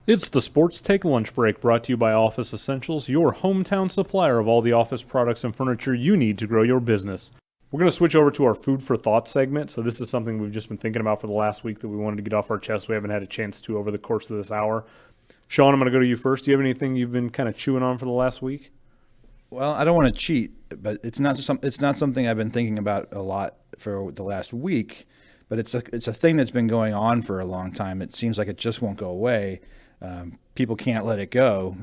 It's the Sports Take Lunch Break brought to you by Office Essentials, your hometown supplier of all the office products and furniture you need to grow your business. We're going to switch over to our food for thought segment. So, this is something we've just been thinking about for the last week that we wanted to get off our chest. We haven't had a chance to over the course of this hour. Sean, I'm going to go to you first. Do you have anything you've been kind of chewing on for the last week? Well, I don't want to cheat, but it's not something I've been thinking about a lot for the last week. But it's a thing that's been going on for a long time. It seems like it just won't go away. People can't let it go.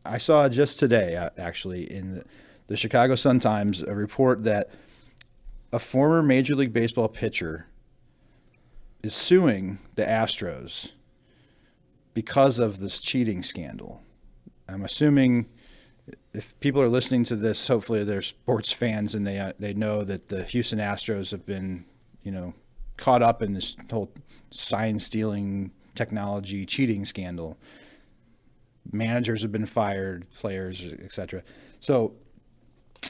I saw just today, actually, in the Chicago Sun-Times, a report that a former Major League Baseball pitcher is suing the Astros because of this cheating scandal. I'm assuming if people are listening to this, hopefully they're sports fans and they know that the Houston Astros have been, caught up in this whole sign stealing technology cheating scandal. Managers have been fired, players, etc. So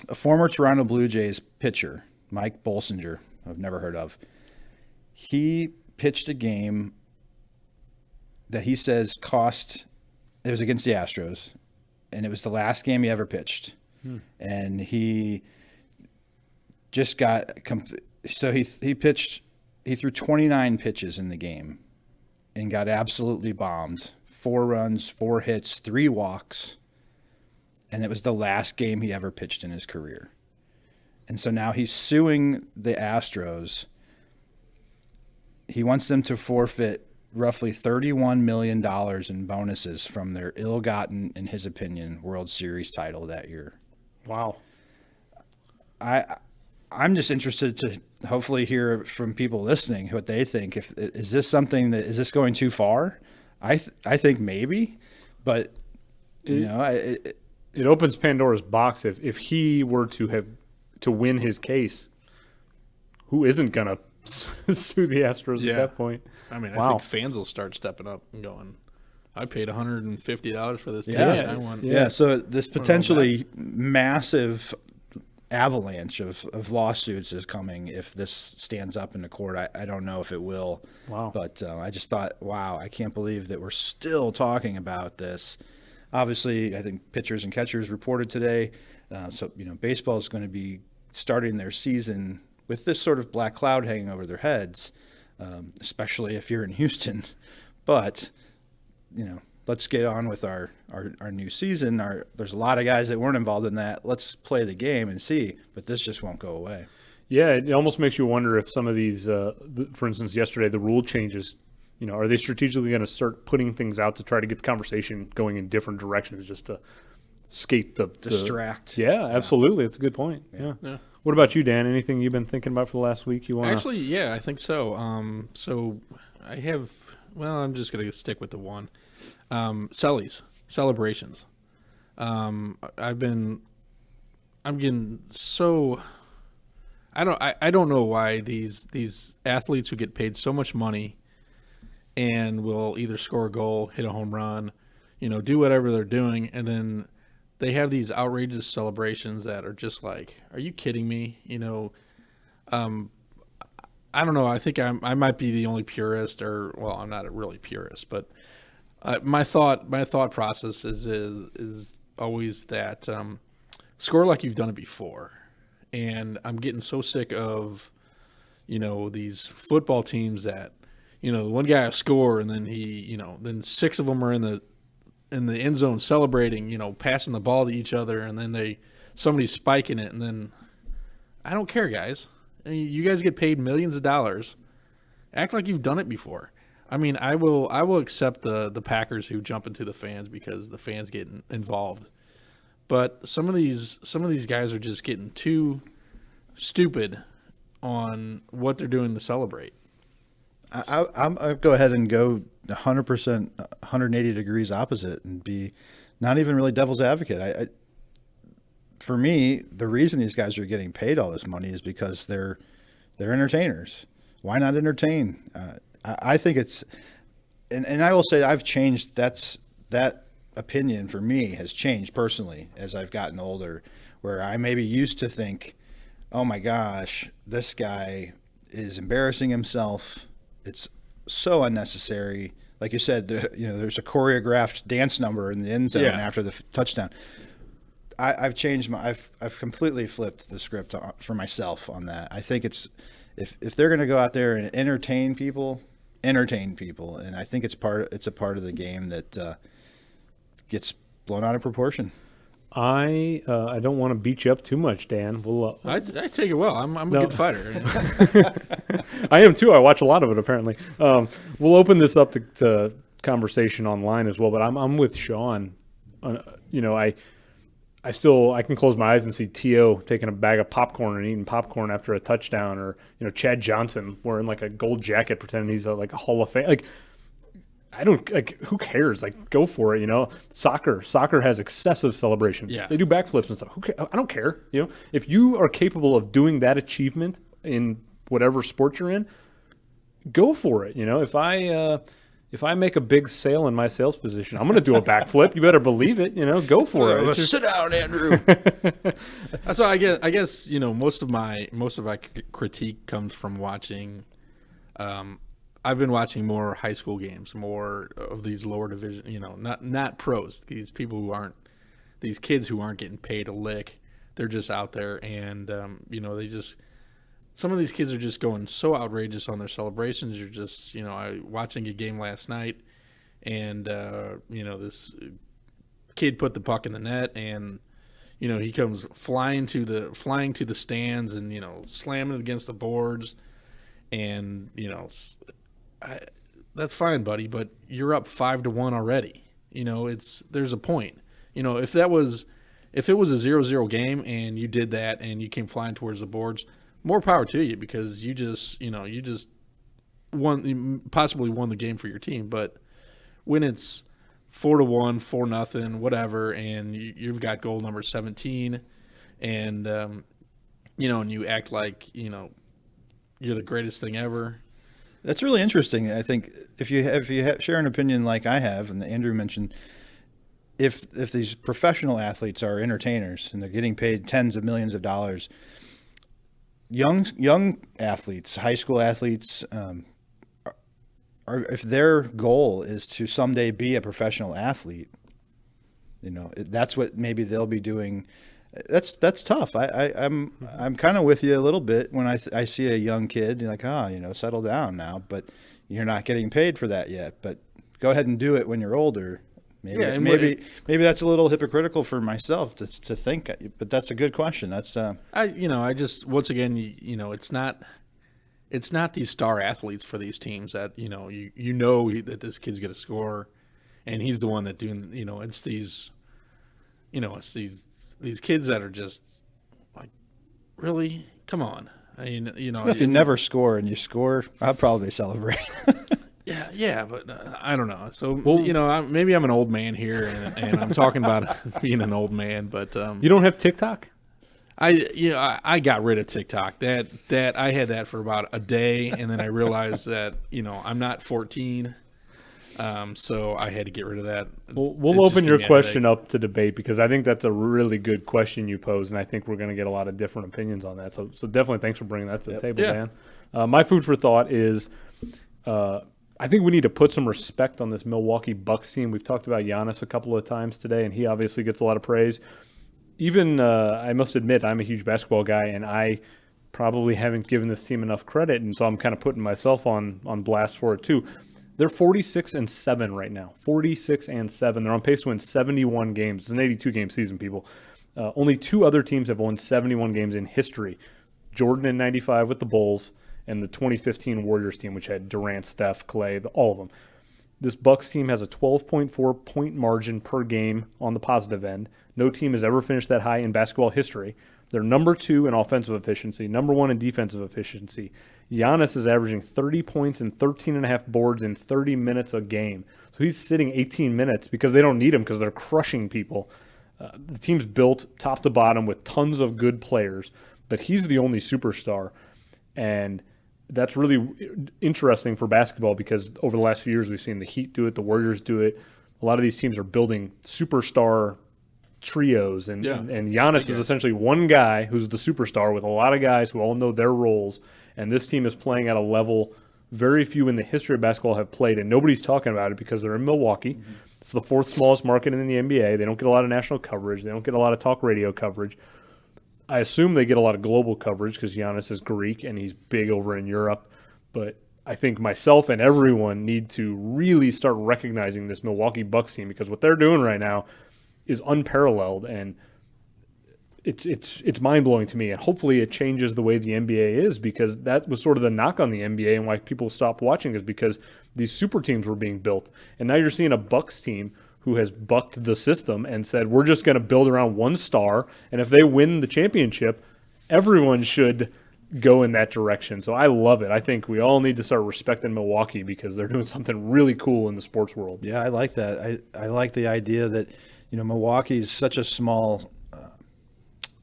a former Toronto Blue Jays pitcher, Mike Bolsinger, I've never heard of, he pitched a game that he says it was against the Astros, and it was the last game he ever pitched. And he just he threw 29 pitches in the game and got absolutely bombed. 4 runs, 4 hits, 3 walks. And it was the last game he ever pitched in his career. And so now he's suing the Astros. He wants them to forfeit roughly $31 million in bonuses from their ill-gotten, in his opinion, World Series title that year. Wow. I'm just interested to hopefully hear from people listening what they think. Is this going too far? I think maybe, but it opens Pandora's box if he were to win his case. Who isn't gonna sue the Astros at that point? I mean, wow. I think fans will start stepping up and going, I paid $150 for this ticket. Yeah. So this potentially massive avalanche of lawsuits is coming if this stands up in the court. I don't know if it will. Wow. But I just thought, wow, I can't believe that we're still talking about this. Obviously, I think pitchers and catchers reported today. So baseball is going to be starting their season with this sort of black cloud hanging over their heads, especially if you're in Houston. But, let's get on with our new season. There's a lot of guys that weren't involved in that. Let's play the game and see. But this just won't go away. Yeah, it almost makes you wonder if some of these, for instance, yesterday, the rule changes, are they strategically going to start putting things out to try to get the conversation going in different directions just to skate distract. Yeah, absolutely. It's a good point. Yeah. What about you, Dan? Anything you've been thinking about for the last week you want to? Actually, yeah, I think so. So I have, I'm just going to stick with the one. Celebrations. I'm getting so, I don't know why these athletes who get paid so much money and will either score a goal, hit a home run, do whatever they're doing, and then they have these outrageous celebrations that are just like, are you kidding me? I don't know. I think I might be the only purist, I'm not a really purist, but my thought process is always that score like you've done it before. And I'm getting so sick of, these football teams that, one guy will score and then then 6 of them are in the end zone celebrating, passing the ball to each other, and then somebody's spiking it, and then I don't care, guys. I mean, you guys get paid millions of dollars. Act like you've done it before. I mean, I will accept the Packers who jump into the fans because the fans get involved. But some of these guys are just getting too stupid on what they're doing to celebrate. I'll go ahead and go 100%, 180 degrees opposite and be not even really devil's advocate. For me, the reason these guys are getting paid all this money is because they're entertainers. Why not entertain? I think it's, and I will say I've changed. That opinion for me has changed personally as I've gotten older, where I maybe used to think, oh my gosh, this guy is embarrassing himself. It's so unnecessary. like you said, there's a choreographed dance number in the end zone after the touchdown. I've changed I've completely flipped the script for myself on that. I think it's if they're going to go out there and entertain people, and I think it's a part of the game that gets blown out of proportion. I don't want to beat you up too much, Dan. I take it well. I'm a good fighter. I am too. I watch a lot of it apparently. We'll open this up to conversation online as well. But I'm with Sean. I can close my eyes and see T.O. taking a bag of popcorn and eating popcorn after a touchdown, or Chad Johnson wearing like a gold jacket pretending he's like a Hall of Fame. Like, I don't like. Who cares? Like, go for it. Soccer has excessive celebrations. Yeah. They do backflips and stuff. I don't care. If you are capable of doing that achievement in whatever sport you're in, go for it. If I make a big sale in my sales position, I'm going to do a backflip. You better believe it. Go for it. Sit down, Andrew. So I guess most of my critique comes from watching. I've been watching more high school games, more of these lower division. Not pros. These kids who aren't getting paid a lick. They're just out there, and some of these kids are just going so outrageous on their celebrations. You're just, I watching a game last night, and this kid put the puck in the net, and he comes flying to the stands, and slamming it against the boards, and that's fine, buddy, but you're up 5-1 already. There's a point. If it was a 0-0 game and you did that and you came flying towards the boards, more power to you, because you just possibly won the game for your team. But when it's 4-1, 4-0, whatever, and you've got goal number 17, and and you act like you're the greatest thing ever. That's really interesting. I think if you share an opinion like I have, and Andrew mentioned, if these professional athletes are entertainers and they're getting paid tens of millions of dollars, young athletes, high school athletes, if their goal is to someday be a professional athlete, that's what maybe they'll be doing. That's tough. I'm kind of with you a little bit when I see a young kid, you're like, settle down now, but you're not getting paid for that yet. But go ahead and do it when you're older. Maybe that's a little hypocritical for myself to think, but that's a good question. That's I just, once again, it's not these star athletes for these teams that that this kid's going to score, and he's the one that doing. It's these kids that are just like, really, come on. If you never score and you score, I'll probably celebrate. Yeah, but I don't know. So, maybe I'm an old man here, and I'm talking about being an old man. But you don't have TikTok? I got rid of TikTok. That I had that for about a day, and then I realized that I'm not 14, so I had to get rid of that. We'll open your question up to debate, because I think that's a really good question you pose, and I think we're going to get a lot of different opinions on that. So definitely thanks for bringing that to the table, Dan. My food for thought is. I think we need to put some respect on this Milwaukee Bucks team. We've talked about Giannis a couple of times today, and he obviously gets a lot of praise. Even, I must admit, I'm a huge basketball guy, and I probably haven't given this team enough credit, and so I'm kind of putting myself on blast for it too. They're 46-7 right now. 46-7. They're on pace to win 71 games. It's an 82-game season, people. Only two other teams have won 71 games in history. Jordan in 95 with the Bulls, and the 2015 Warriors team, which had Durant, Steph, Clay, all of them. This Bucks team has a 12.4 point margin per game on the positive end. No team has ever finished that high in basketball history. They're number 2 in offensive efficiency, number 1 in defensive efficiency. Giannis is averaging 30 points and 13.5 boards in 30 minutes a game. So he's sitting 18 minutes because they don't need him, because they're crushing people. The team's built top to bottom with tons of good players, but he's the only superstar. And that's really interesting for basketball, because over the last few years we've seen the Heat do it, the Warriors do it. A lot of these teams are building superstar trios, and Giannis is essentially one guy who's the superstar with a lot of guys who all know their roles, and this team is playing at a level very few in the history of basketball have played, and nobody's talking about it because they're in Milwaukee. It's the fourth smallest market in the NBA. They don't get a lot of national coverage. They don't get a lot of talk radio coverage. I assume they get a lot of global coverage because Giannis is Greek and he's big over in Europe. But I think myself and everyone need to really start recognizing this Milwaukee Bucks team, because what they're doing right now is unparalleled, and it's mind-blowing to me. And hopefully it changes the way the NBA is, because that was sort of the knock on the NBA and why people stopped watching, is because these super teams were being built. And now you're seeing a Bucks team who has bucked the system and said, we're just going to build around one star, and if they win the championship, everyone should go in that direction. So I love it. I think we all need to start respecting Milwaukee because they're doing something really cool in the sports world. Yeah, I like that. I like the idea that, Milwaukee is such a small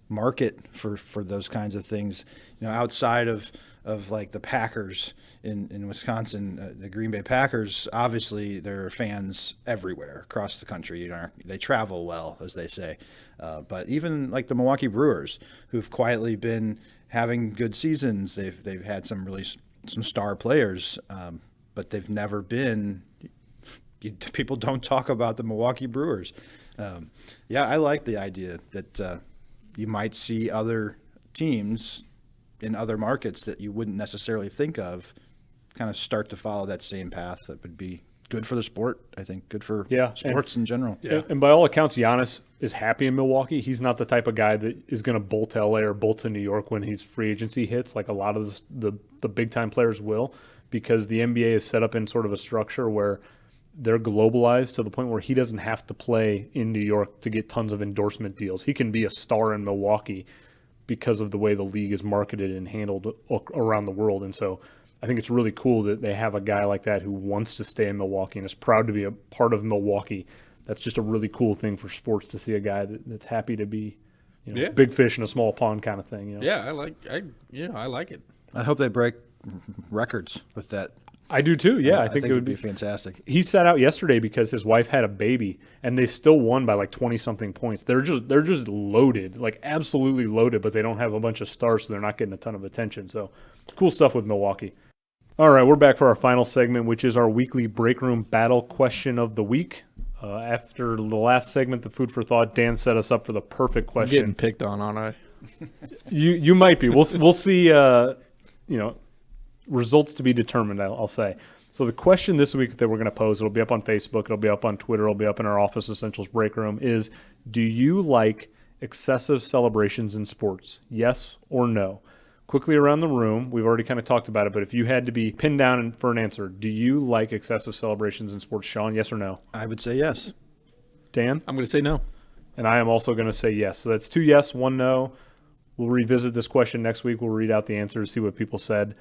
market for those kinds of things. Outside of like the Packers in Wisconsin, the Green Bay Packers, obviously there are fans everywhere across the country. They travel well, as they say. But even like the Milwaukee Brewers, who've quietly been having good seasons, they've had some star players, but they've never been. People don't talk about the Milwaukee Brewers. Yeah, I like the idea that you might see other teams in other markets that you wouldn't necessarily think of kind of start to follow that same path. That would be good for the sport, I think, good for sports in general. Yeah. And by all accounts, Giannis is happy in Milwaukee. He's not the type of guy that is going to bolt to LA or bolt to New York when his free agency hits, like a lot of the big-time players will, because the NBA is set up in sort of a structure where they're globalized to the point where he doesn't have to play in New York to get tons of endorsement deals. He can be a star in Milwaukee because of the way the league is marketed and handled around the world. And so I think it's really cool that they have a guy like that who wants to stay in Milwaukee and is proud to be a part of Milwaukee. That's just a really cool thing for sports, to see a guy that's happy to be, big fish in a small pond kind of thing. Yeah, I like it. I hope they break records with that. I do too. Yeah, I think it would be fantastic. He sat out yesterday because his wife had a baby, and they still won by like 20-something points. They're just loaded, like absolutely loaded, but they don't have a bunch of stars, so they're not getting a ton of attention. So cool stuff with Milwaukee. All right, we're back for our final segment, which is our weekly Breakroom Battle Question of the Week. After the last segment, the Food for Thought, Dan set us up for the perfect question. I'm getting picked on, aren't I? You might be. We'll see. Results to be determined, I'll say. So the question this week that we're going to pose, it'll be up on Facebook, it'll be up on Twitter, it'll be up in our Office Essentials break room, is, do you like excessive celebrations in sports? Yes or no? Quickly around the room, we've already kind of talked about it, but if you had to be pinned down for an answer, do you like excessive celebrations in sports? Sean, yes or no? I would say yes. Dan? I'm going to say no. And I am also going to say yes. So that's 2 yes, 1 no. We'll revisit this question next week. We'll read out the answers, see what people said.